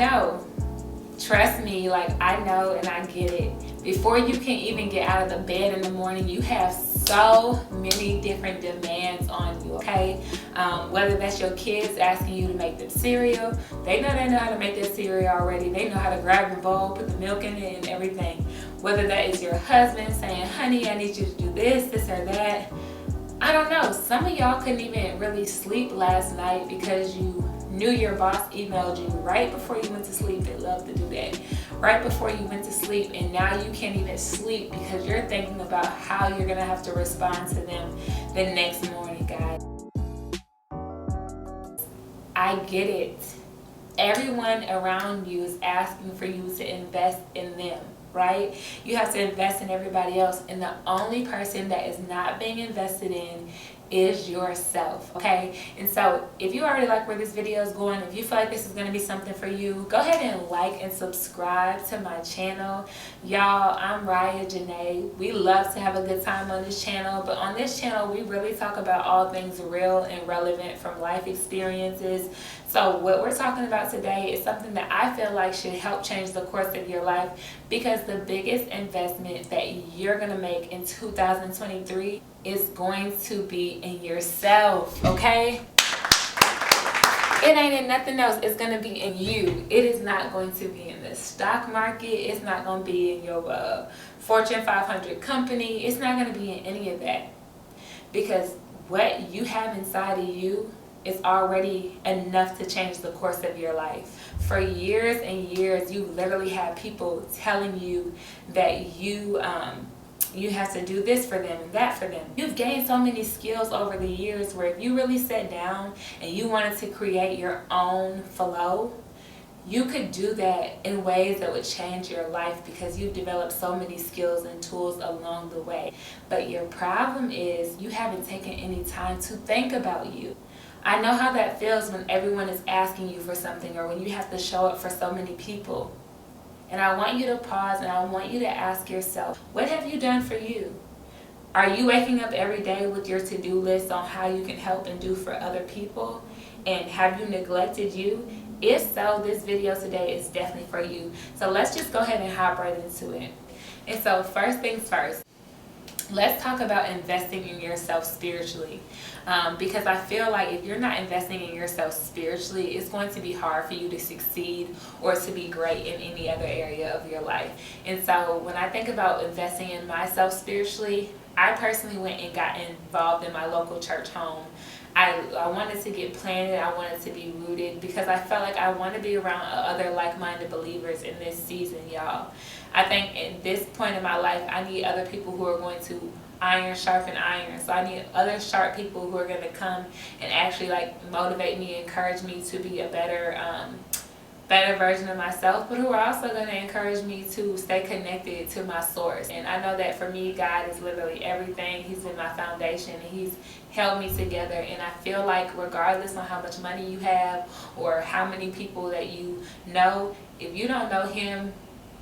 know. Trust me, like, I know and I get it. Before you can even get out of the bed in the morning, you have so many different demands on you, okay? Whether that's your kids asking you to make them cereal, they know how to make their cereal already. They know how to grab your bowl, put the milk in it and everything. Whether that is your husband saying, honey, I need you to do this or that. I don't know. Some of y'all couldn't even really sleep last night because you knew your boss emailed you right before you went to sleep. They love to do that. Right before you went to sleep, and now you can't even sleep because you're thinking about how you're going to have to respond to them the next morning, guys. I get it. Everyone around you is asking for you to invest in them, right? You have to invest in everybody else, and the only person that is not being invested in is yourself, okay? And so if you already like where this video is going, if you feel like this is going to be something for you, go ahead and like and subscribe to my channel. Y'all, I'm Raya Janae. We love to have a good time on this channel, but on this channel we really talk about all things real and relevant from life experiences. So what we're talking about today is something that I feel like should help change the course of your life, because the biggest investment that you're going to make in 2023 is going to be in yourself, okay? It ain't in nothing else. It's going to be in you. It is not going to be in the stock market. It's not going to be in your Fortune 500 company. It's not going to be in any of that, because what you have inside of you is already enough to change the course of your life. For years and years, you literally have people telling you that you have to do this for them and that for them. You've gained so many skills over the years where if you really sat down and you wanted to create your own flow, you could do that in ways that would change your life, because you've developed so many skills and tools along the way. But your problem is you haven't taken any time to think about you. I know how that feels when everyone is asking you for something, or when you have to show up for so many people. And I want you to pause and I want you to ask yourself, what have you done for you? Are you waking up every day with your to-do list on how you can help and do for other people? And have you neglected you? If so, this video today is definitely for you. So let's just go ahead and hop right into it. And so first things first, let's talk about investing in yourself spiritually. Because I feel like if you're not investing in yourself spiritually, it's going to be hard for you to succeed or to be great in any other area of your life. And so when I think about investing in myself spiritually, I personally went and got involved in my local church home. I wanted to get planted. I wanted to be rooted, because I felt like I want to be around other like-minded believers in this season, y'all. I think at this point in my life, I need other people who are going to iron sharpen iron. So I need other sharp people who are going to come and actually like motivate me, encourage me to be a better version of myself, but who are also going to encourage me to stay connected to my source. And I know that for me, God is literally everything. He's been my foundation, and He's held me together. And I feel like regardless on how much money you have or how many people that you know, if you don't know Him,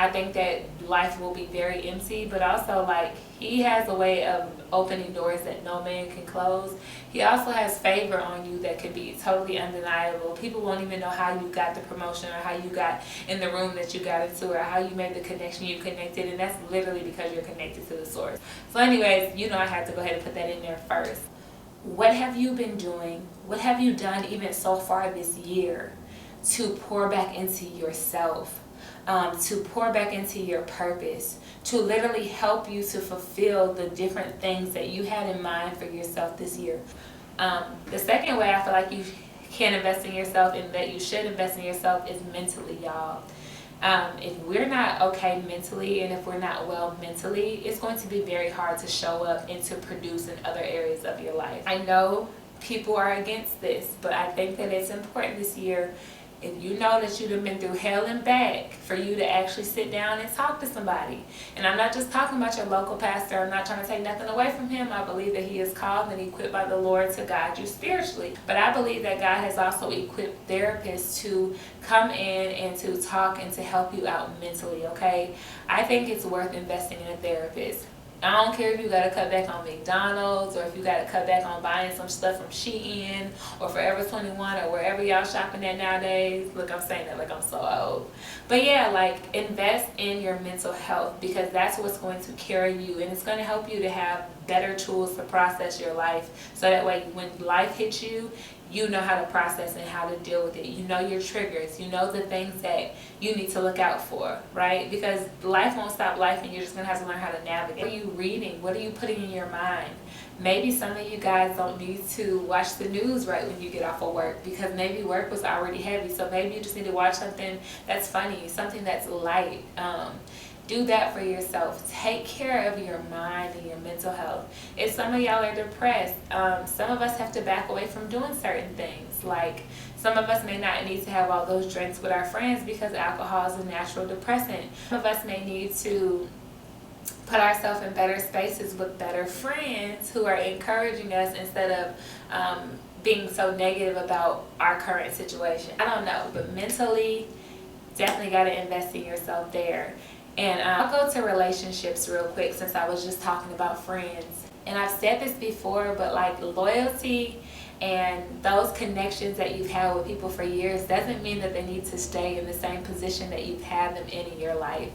I think that life will be very empty. But also, like, He has a way of opening doors that no man can close. He also has favor on you that could be totally undeniable. People won't even know how you got the promotion, or how you got in the room that you got into, or how you made the connection you connected, and that's literally because you're connected to the source. So anyways, you know, I had to go ahead and put that in there first. What have you been doing? What have you done even so far this year to pour back into yourself? To pour back into your purpose, to literally help you to fulfill the different things that you had in mind for yourself this year. The second way I feel like you can invest in yourself, and that you should invest in yourself, is mentally, y'all. If we're not okay mentally, and if we're not well mentally, it's going to be very hard to show up and to produce in other areas of your life. I know people are against this, but I think that it's important this year, if you know that you've been through hell and back, for you to actually sit down and talk to somebody. And I'm not just talking about your local pastor. I'm not trying to take nothing away from him. I believe that he is called and equipped by the Lord to guide you spiritually. But I believe that God has also equipped therapists to come in and to talk and to help you out mentally, okay? I think it's worth investing in a therapist. I don't care if you gotta cut back on McDonald's, or if you gotta cut back on buying some stuff from Shein or Forever 21 or wherever y'all shopping at nowadays. Look, I'm saying that like I'm so old. But yeah, like, invest in your mental health, because that's what's going to carry you, and it's going to help you to have better tools to process your life, so that way when life hits you, you know how to process and how to deal with it. You know your triggers. You know the things that you need to look out for, right? Because life won't stop life, and you're just going to have to learn how to navigate. What are you reading? What are you putting in your mind? Maybe some of you guys don't need to watch the news right when you get off of work, because maybe work was already heavy. So maybe you just need to watch something that's funny, something that's light. Do that for yourself. Take care of your mind and your mental health. If some of y'all are depressed, some of us have to back away from doing certain things. Like, some of us may not need to have all those drinks with our friends because alcohol is a natural depressant. Some of us may need to put ourselves in better spaces with better friends who are encouraging us, instead of being so negative about our current situation. I don't know, but mentally, definitely got to invest in yourself there. And I'll go to relationships real quick, since I was just talking about friends. And I've said this before, but like, loyalty and those connections that you've had with people for years doesn't mean that they need to stay in the same position that you've had them in your life.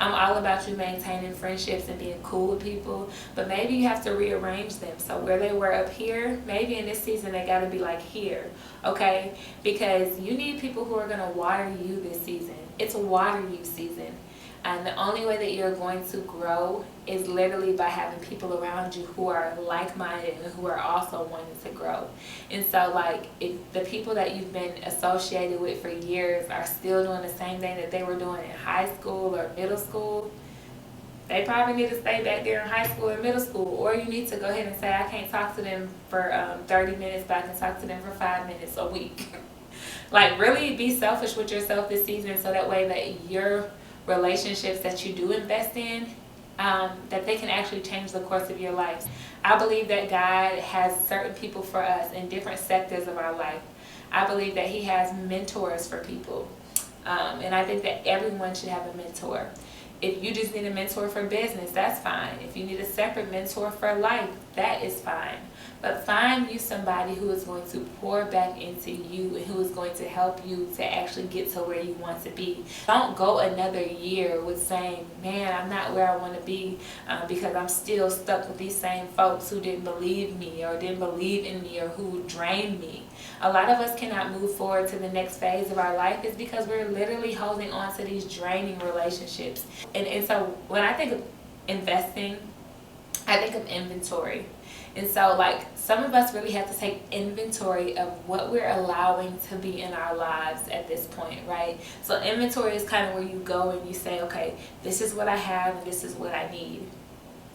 I'm all about you maintaining friendships and being cool with people, but maybe you have to rearrange them. So where they were up here, maybe in this season they got to be like here, okay? Because you need people who are going to water you this season. It's a water you season. And the only way that you're going to grow is literally by having people around you who are like-minded and who are also wanting to grow. And so, like, if the people that you've been associated with for years are still doing the same thing that they were doing in high school or middle school, they probably need to stay back there in high school or middle school. Or you need to go ahead and say, I can't talk to them for 30 minutes, but I can talk to them for 5 minutes a week. Like, really be selfish with yourself this season, so that way that your relationships that you do invest in, that they can actually change the course of your life. I believe that God has certain people for us in different sectors of our life. I believe that He has mentors for people. And I think that everyone should have a mentor. If you just need a mentor for business, that's fine. If you need a separate mentor for life, that is fine. But find you somebody who is going to pour back into you and who is going to help you to actually get to where you want to be. Don't go another year with saying, man, I'm not where I want to be because I'm still stuck with these same folks who didn't believe me or didn't believe in me or who drained me. A lot of us cannot move forward to the next phase of our life is because we're literally holding on to these draining relationships. And so when I think of investing, I think of inventory. And so, like, some of us really have to take inventory of what we're allowing to be in our lives at this point, right? So inventory is kind of where you go and you say, okay, this is what I have and this is what I need.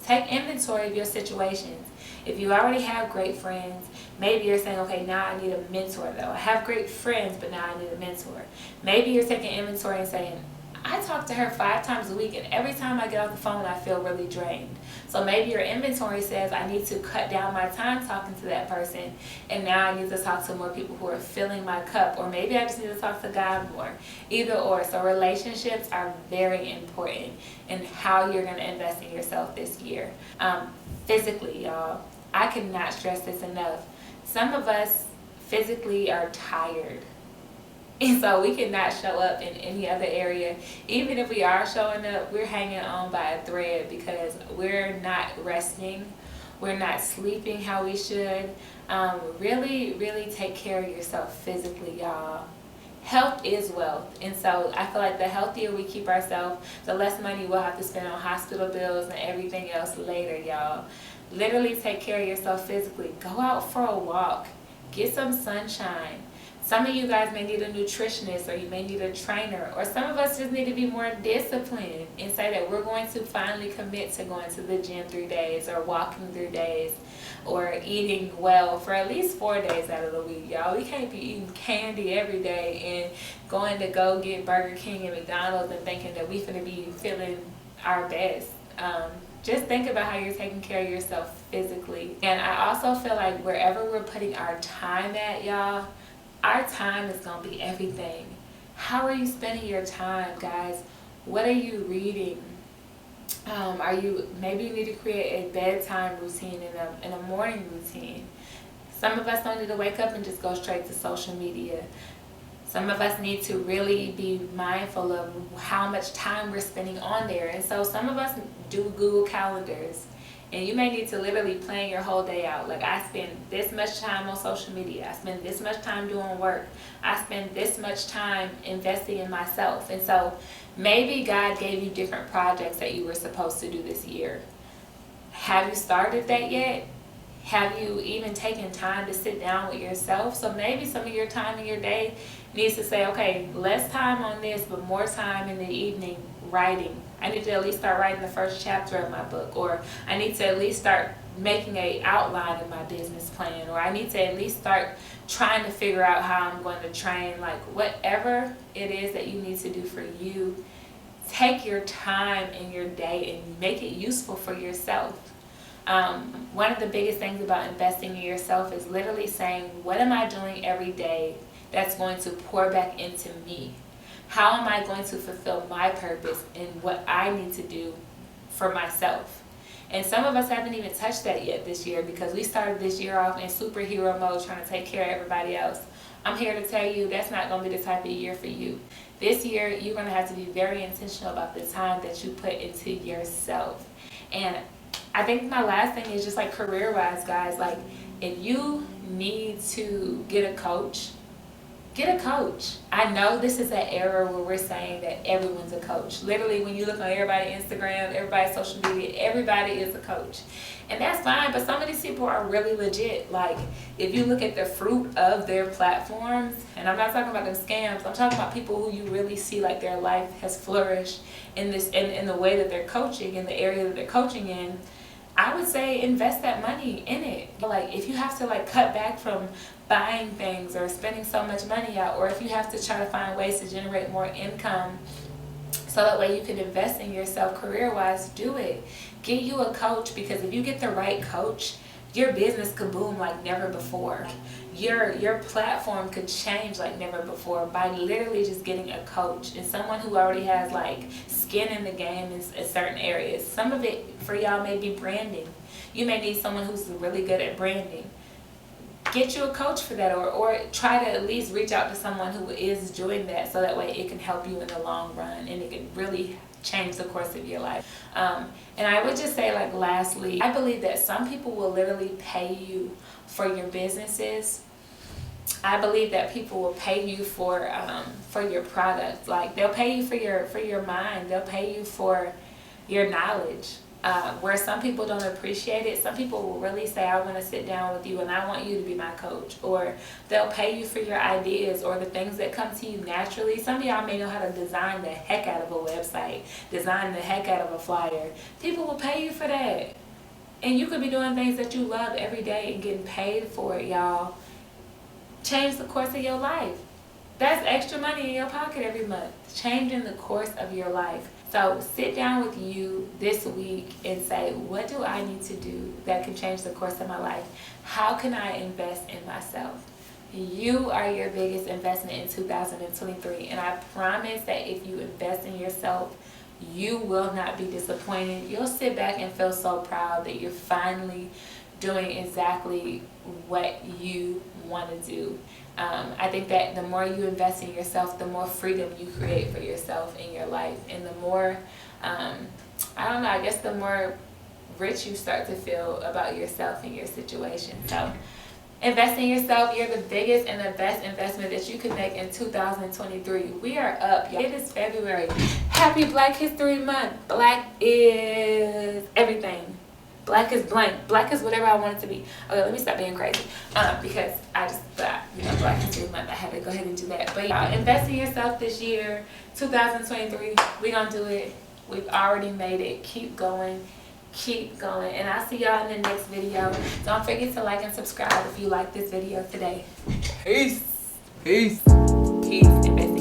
Take inventory of your situations. If you already have great friends, maybe you're saying, okay, now I need a mentor though. I have great friends, but now I need a mentor. Maybe you're taking inventory and saying, I talk to her 5 times a week, and every time I get off the phone, I feel really drained. So maybe your inventory says, I need to cut down my time talking to that person, and now I need to talk to more people who are filling my cup, or maybe I just need to talk to God more. Either or. So relationships are very important in how you're going to invest in yourself this year. Physically, y'all, I cannot stress this enough. Some of us physically are tired. And so we cannot show up in any other area. Even if we are showing up, we're hanging on by a thread because we're not resting. We're not sleeping how we should. Really, really take care of yourself physically, y'all. Health is wealth. And so I feel like the healthier we keep ourselves, the less money we'll have to spend on hospital bills and everything else later, y'all. Literally take care of yourself physically. Go out for a walk. Get some sunshine. Some of you guys may need a nutritionist, or you may need a trainer, or some of us just need to be more disciplined and say that we're going to finally commit to going to the gym 3 days, or walking 3 days, or eating well for at least 4 days out of the week, y'all. We can't be eating candy every day and going to go get Burger King and McDonald's and thinking that we're going to be feeling our best. Just think about how you're taking care of yourself physically. And I also feel like wherever we're putting our time at, y'all, our time is going to be everything. How are you spending your time, guys? What are you reading? Maybe you need to create a bedtime routine and a morning routine. Some of us don't need to wake up and just go straight to social media. Some of us need to really be mindful of how much time we're spending on there. And so some of us do Google calendars. And you may need to literally plan your whole day out. Like, I spend this much time on social media. I spend this much time doing work. I spend this much time investing in myself. And so maybe God gave you different projects that you were supposed to do this year. Have you started that yet? Have you even taken time to sit down with yourself? So maybe some of your time in your day needs to say, okay, less time on this, but more time in the evening writing. I need to at least start writing the first chapter of my book, or I need to at least start making an outline of my business plan, or I need to at least start trying to figure out how I'm going to train. Like, whatever it is that you need to do for you, take your time in your day and make it useful for yourself. One of the biggest things about investing in yourself is literally saying, what am I doing every day that's going to pour back into me? How am I going to fulfill my purpose and what I need to do for myself? And some of us haven't even touched that yet this year, because we started this year off in superhero mode trying to take care of everybody else. I'm here to tell you that's not going to be the type of year for you. This year, you're going to have to be very intentional about the time that you put into yourself. And I think my last thing is just like career-wise, guys, like, if you need to get a coach, get a coach. I know this is an era where we're saying that everyone's a coach. Literally, when you look on everybody's Instagram, everybody's social media, everybody is a coach. And that's fine, but some of these people are really legit. Like, if you look at the fruit of their platforms, and I'm not talking about them scams, I'm talking about people who you really see like their life has flourished in the way that they're coaching, in the area that they're coaching in. I would say invest that money in it. Like, if you have to like cut back from buying things or spending so much money out, or if you have to try to find ways to generate more income so that way you can invest in yourself career-wise, do it. Get you a coach, because if you get the right coach, your business could boom like never before. Your platform could change like never before by literally just getting a coach and someone who already has like skin in the game in certain areas. Some of it for y'all may be branding. You may need someone who's really good at branding. Get you a coach for that, or try to at least reach out to someone who is doing that, so that way it can help you in the long run and it can really change the course of your life. And I would just say, like, lastly, I believe that some people will literally pay you for your businesses. I believe that people will pay you for your product. Like, they'll pay you for your mind. They'll pay you for your knowledge. Where some people don't appreciate it, some people will really say, I want to sit down with you and I want you to be my coach. Or they'll pay you for your ideas or the things that come to you naturally. Some of y'all may know how to design the heck out of a website, design the heck out of a flyer. People will pay you for that. And you could be doing things that you love every day and getting paid for it, y'all. Change the course of your life. That's extra money in your pocket every month. Changing the course of your life. So sit down with you this week and say, what do I need to do that can change the course of my life? How can I invest in myself? You are your biggest investment in 2023. And I promise that if you invest in yourself, you will not be disappointed. You'll sit back and feel so proud that you're finally doing exactly what you want to do. I think that the more you invest in yourself, the more freedom you create for yourself in your life, and the more, I guess the more rich you start to feel about yourself and your situation. So invest in yourself. You're the biggest and the best investment that you can make in 2023. We are up, y'all. It is February. Happy Black History Month. Black is everything. Black is blank. Black is whatever I want it to be. Okay, let me stop being crazy. Because I just thought, Black History Month, I had to go ahead and do that. But y'all, invest in yourself this year, 2023. We're going to do it. We've already made it. Keep going. Keep going. And I'll see y'all in the next video. Don't forget to like and subscribe if you like this video today. Peace. Peace. Peace.